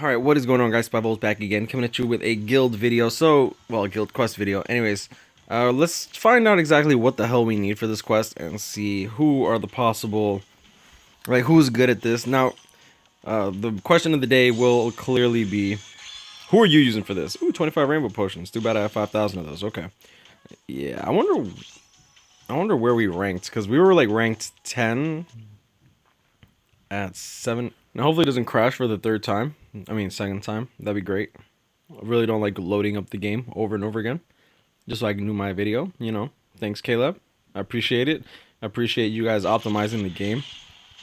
Alright, what is going on, guys? Spiteful back again, coming at you with a guild video. Well, guild quest video. Anyways, let's find out exactly what the hell we need for this quest and see who are the possible, who's good at this. Now, the question of the day will clearly be, who are you using for this? Ooh, 25 rainbow potions. Too bad I have 5,000 of those. Okay. Yeah, I wonder where we ranked, because we were like ranked 10 at 7. Now, hopefully it doesn't crash for the second time. That'd be great. I really don't like loading up the game over and over again, just so I can do my video, you know. Thanks, Caleb. I appreciate it. I appreciate you guys optimizing the game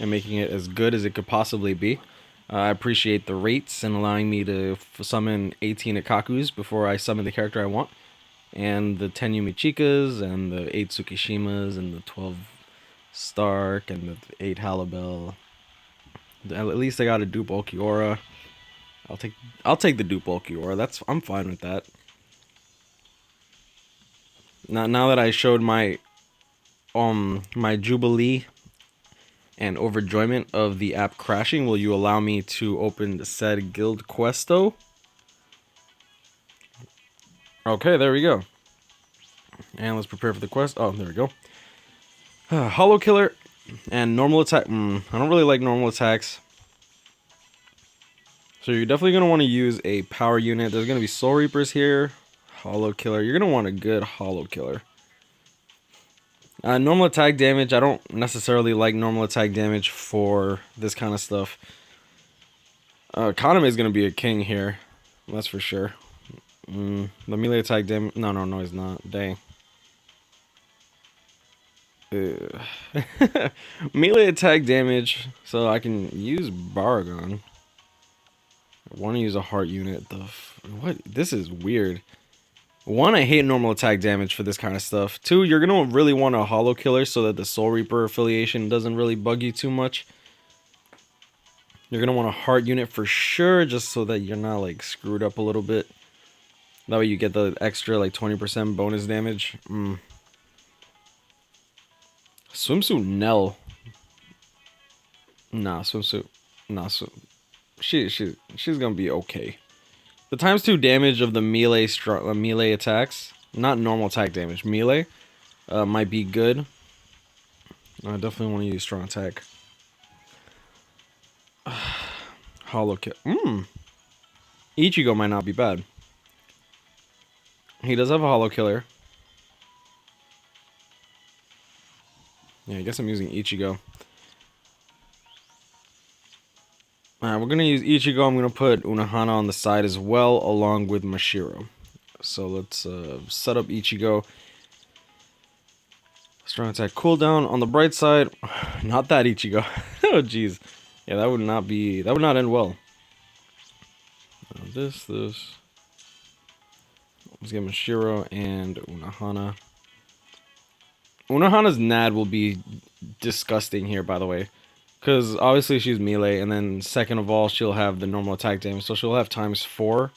and making it as good as it could possibly be. I appreciate the rates and allowing me to summon 18 Ikakus before I summon the character I want. And the 10 Yumichikas, and the 8 Tsukishimas, and the 12 Stark, and the 8 Halibel. At least I got a dupe Ulquiorra. I'll take the dupe Ulquiorra. I'm fine with that. Now that I showed my jubilee and overjoyment of the app crashing, will you allow me to open the said guild questo? Okay, there we go. And let's prepare for the quest. Oh, there we go. Hollow Killer and normal attack. I don't really like normal attacks. So you're definitely going to want to use a power unit. There's going to be Soul Reapers here. Hollow Killer. You're going to want a good Hollow Killer. Normal attack damage. I don't necessarily like normal attack damage for this kind of stuff. Kaname is going to be a king here. That's for sure. The melee attack damage. No, he's not. Dang. Melee attack damage. So I can use Baragon. I want to use a heart unit. What? This is weird. One, I hate normal attack damage for this kind of stuff. Two, you're going to really want a Hollow Killer so that the Soul Reaper affiliation doesn't really bug you too much. You're going to want a heart unit for sure, just so that you're not like screwed up a little bit. That way you get the extra like 20% bonus damage. Swimsuit Nell. Nah, swimsuit. Nah, she's gonna be okay. The ×2 damage of the melee attacks, not normal attack damage, melee, might be good. I definitely want to use strong attack. Hollow Kill. Ichigo might not be bad. He does have a Hollow Killer. Yeah, I guess I'm using Ichigo. Alright, we're going to use Ichigo. I'm going to put Unohana on the side as well, along with Mashiro. So let's set up Ichigo. Strong attack cooldown. On the bright side, not that Ichigo. Oh, jeez. Yeah, that would not end well. This. Let's get Mashiro and Unohana. Unohana's NAD will be disgusting here, by the way. Because obviously she's melee, and then second of all, she'll have the normal attack damage. So she'll have ×4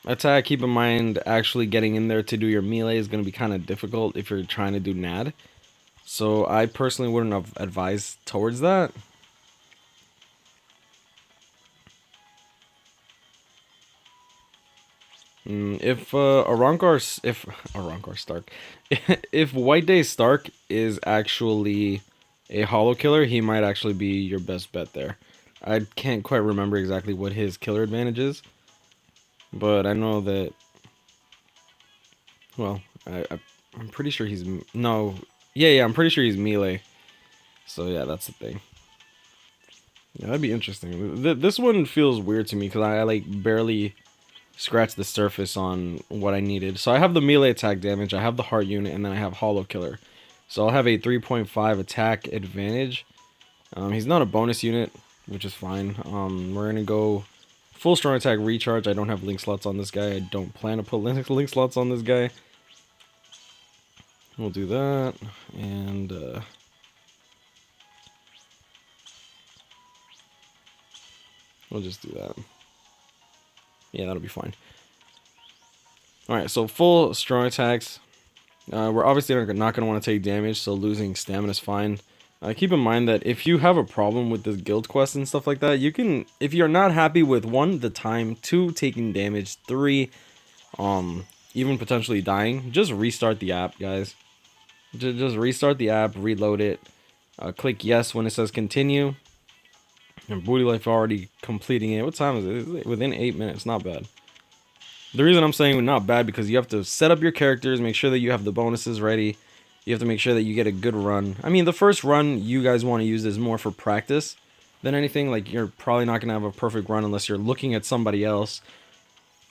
attack. Keep in mind, actually getting in there to do your melee is going to be kind of difficult if you're trying to do NAD. So I personally wouldn't have advised towards that. If White Day Stark is actually a Hollow Killer, he might actually be your best bet there. I can't quite remember exactly what his killer advantage is, but I know that. Well, I'm pretty sure he's I'm pretty sure he's melee. So yeah, that's the thing. Yeah, that'd be interesting. This one feels weird to me because I like barely scratch the surface on what I needed. So I have the melee attack damage, I have the heart unit, and then I have Hollow Killer. So I'll have a 3.5 attack advantage. He's not a bonus unit, which is fine. We're going to go full strong attack recharge. I don't have link slots on this guy. I don't plan to put link slots on this guy. We'll do that. And we'll just do that. Yeah, that'll be fine. Alright, so full strong attacks. We're obviously not going to want to take damage, so losing stamina is fine. Keep in mind that if you have a problem with this guild quest and stuff like that, you can, if you're not happy with 1, the time, 2, taking damage, 3, even potentially dying, just restart the app, guys. Just restart the app, reload it, click yes when it says continue. And Booty Life already completing it. What time is it? It's within 8 minutes, not bad. The reason I'm saying not bad because you have to set up your characters, make sure that you have the bonuses ready. You have to make sure that you get a good run. I mean, the first run you guys want to use is more for practice than anything. Like, you're probably not going to have a perfect run unless you're looking at somebody else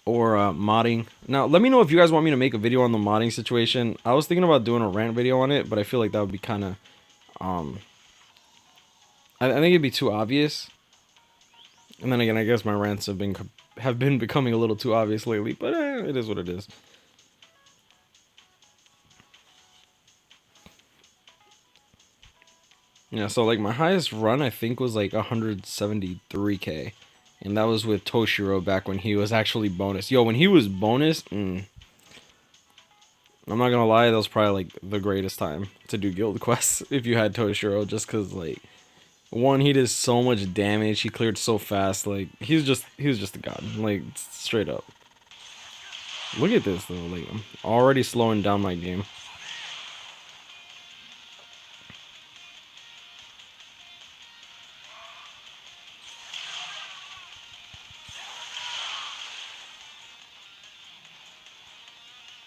or modding. Now, let me know if you guys want me to make a video on the modding situation. I was thinking about doing a rant video on it, but I feel like that would be kind of... I think it'd be too obvious. And then again, I guess my rants have been becoming a little too obvious lately, but it is what it is. Yeah, so like my highest run I think was like 173k. And that was with Toshiro back when he was actually bonus. Yo, when he was bonus, I'm not gonna lie, that was probably like the greatest time to do guild quests if you had Toshiro, just cause like, one, he did so much damage, he cleared so fast, like he was just a god, like straight up. Look at this though, like I'm already slowing down my game.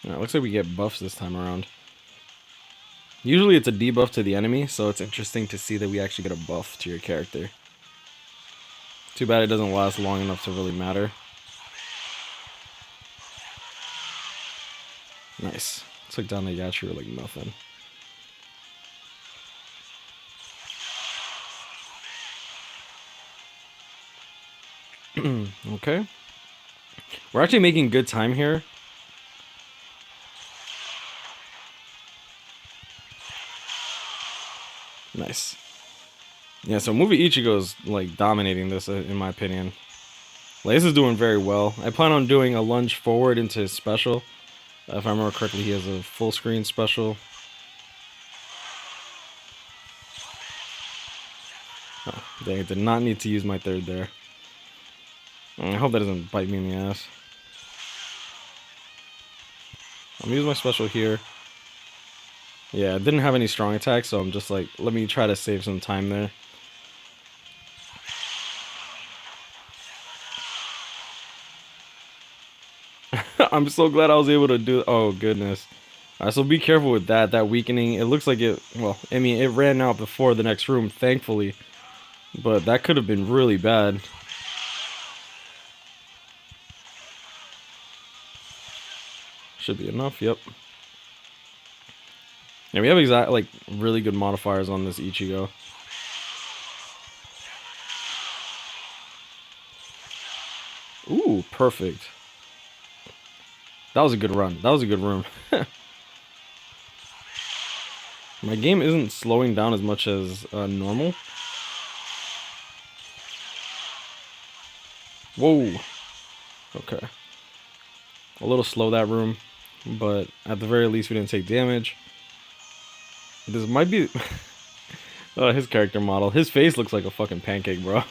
Yeah, it looks like we get buffs this time around. Usually it's a debuff to the enemy, so it's interesting to see that we actually get a buff to your character. Too bad it doesn't last long enough to really matter. Nice. Took down the Yachiro like nothing. Okay. We're actually making good time here. Nice. Yeah, so movie Ichigo is like dominating this in my opinion. Like, this is doing very well. I plan on doing a lunge forward into his special. If I remember correctly, he has a full screen special. Oh, dang, I did not need to use my third there. I hope that doesn't bite me in the ass. I'm gonna use my special here. Yeah, I didn't have any strong attacks, so I'm just like, let me try to save some time there. I'm so glad I was able to do... Oh, goodness. Alright, so be careful with that. That weakening, it looks like it... Well, I mean, it ran out before the next room, thankfully. But that could have been really bad. Should be enough, yep. Yeah, we have like really good modifiers on this Ichigo. Ooh, perfect. That was a good run. That was a good room. My game isn't slowing down as much as normal. Whoa. Okay. A little slow that room, but at the very least we didn't take damage. This might be... his character model. His face looks like a fucking pancake, bro.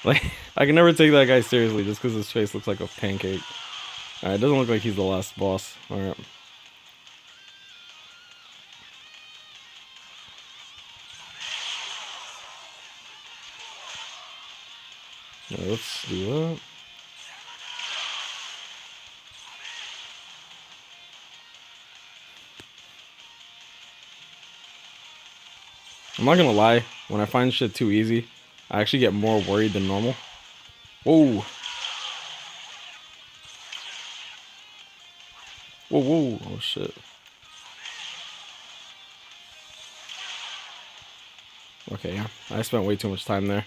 Like, I can never take that guy seriously just because his face looks like a pancake. Alright, it doesn't look like he's the last boss. Alright. Let's do that. I'm not gonna lie, when I find shit too easy, I actually get more worried than normal. Whoa. Whoa, whoa. Oh, shit. Okay, yeah. I spent way too much time there.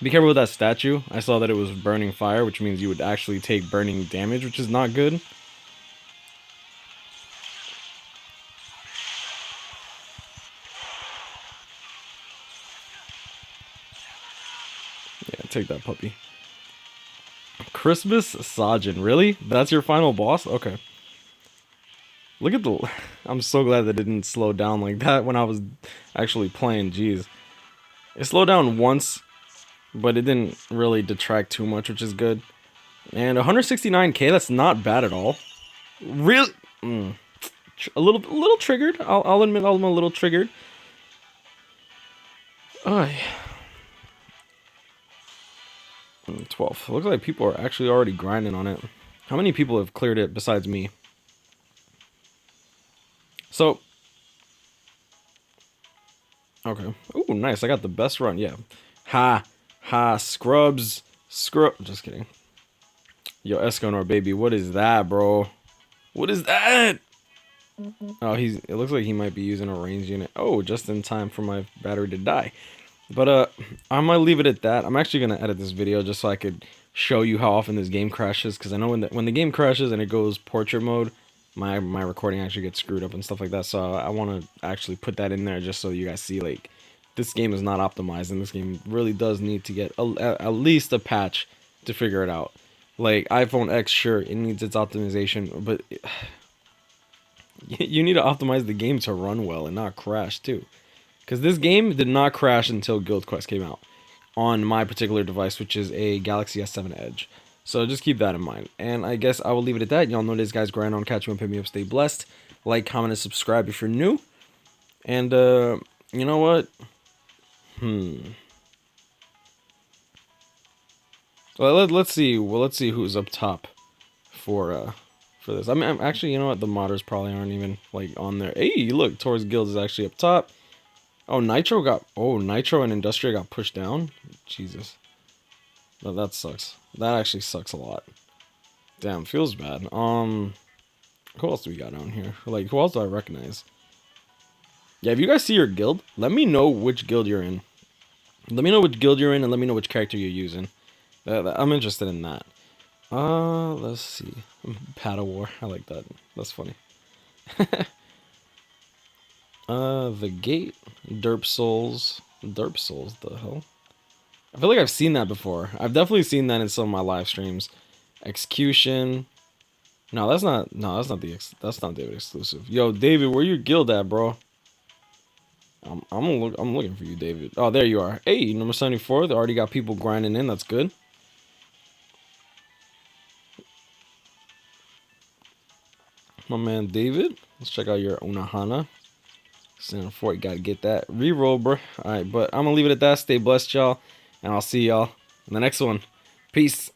Be careful with that statue. I saw that it was burning fire, which means you would actually take burning damage, which is not good. Yeah, take that puppy. Christmas Sajin, really? That's your final boss? Okay. Look at the... I'm so glad that it didn't slow down like that when I was actually playing. Jeez. It slowed down once, but it didn't really detract too much, which is good. And 169k, that's not bad at all. Really? A little triggered. I'll admit I'm a little triggered. 12. Looks like people are actually already grinding on it. How many people have cleared it besides me? So... Okay. Ooh, nice. I got the best run. Yeah. Ha. Ha. Scrubs. Just kidding. Yo, Esconor, baby. What is that, bro? What is that? Oh, it looks like he might be using a range unit. Oh, just in time for my battery to die. But, I might leave it at that. I'm actually going to edit this video just so I could show you how often this game crashes. Because I know when the game crashes and it goes portrait mode, my recording actually gets screwed up and stuff like that. So I want to actually put that in there just so you guys see, like, this game is not optimized. And this game really does need to get at least a patch to figure it out. Like, iPhone X, sure, it needs its optimization. But you need to optimize the game to run well and not crash, too. Because this game did not crash until Guild Quest came out on my particular device, which is a Galaxy S7 Edge. So just keep that in mind. And I guess I will leave it at that. Y'all know this guy's grind on. Catch me and pick me up. Stay blessed. Like, comment, and subscribe if you're new. And, you know what? Well, let's see. Well, let's see who's up top for this. I mean, I'm actually, you know what? The modders probably aren't even, like, on there. Hey, look, Taurus Guild is actually up top. Oh, Nitro and Industria got pushed down? Jesus. No, that sucks. That actually sucks a lot. Damn, feels bad. Who else do we got down here? Like, who else do I recognize? Yeah, if you guys see your guild, let me know which guild you're in. Let me know which guild you're in, and let me know which character you're using. I'm interested in that. Let's see. Paddle War. I like that. That's funny. The Gate. Derp Souls, the hell? I feel like I've seen that before. I've definitely seen that in some of my live streams. Execution. No, that's not David exclusive. Yo, David, where your guild at, bro? I'm looking for you, David. Oh, there you are. Hey, number 74. They already got people grinding in. That's good. My man, David. Let's check out your Onahana. 74, you gotta get that. Reroll, bro. Alright, but I'm gonna leave it at that. Stay blessed, y'all. And I'll see y'all in the next one. Peace.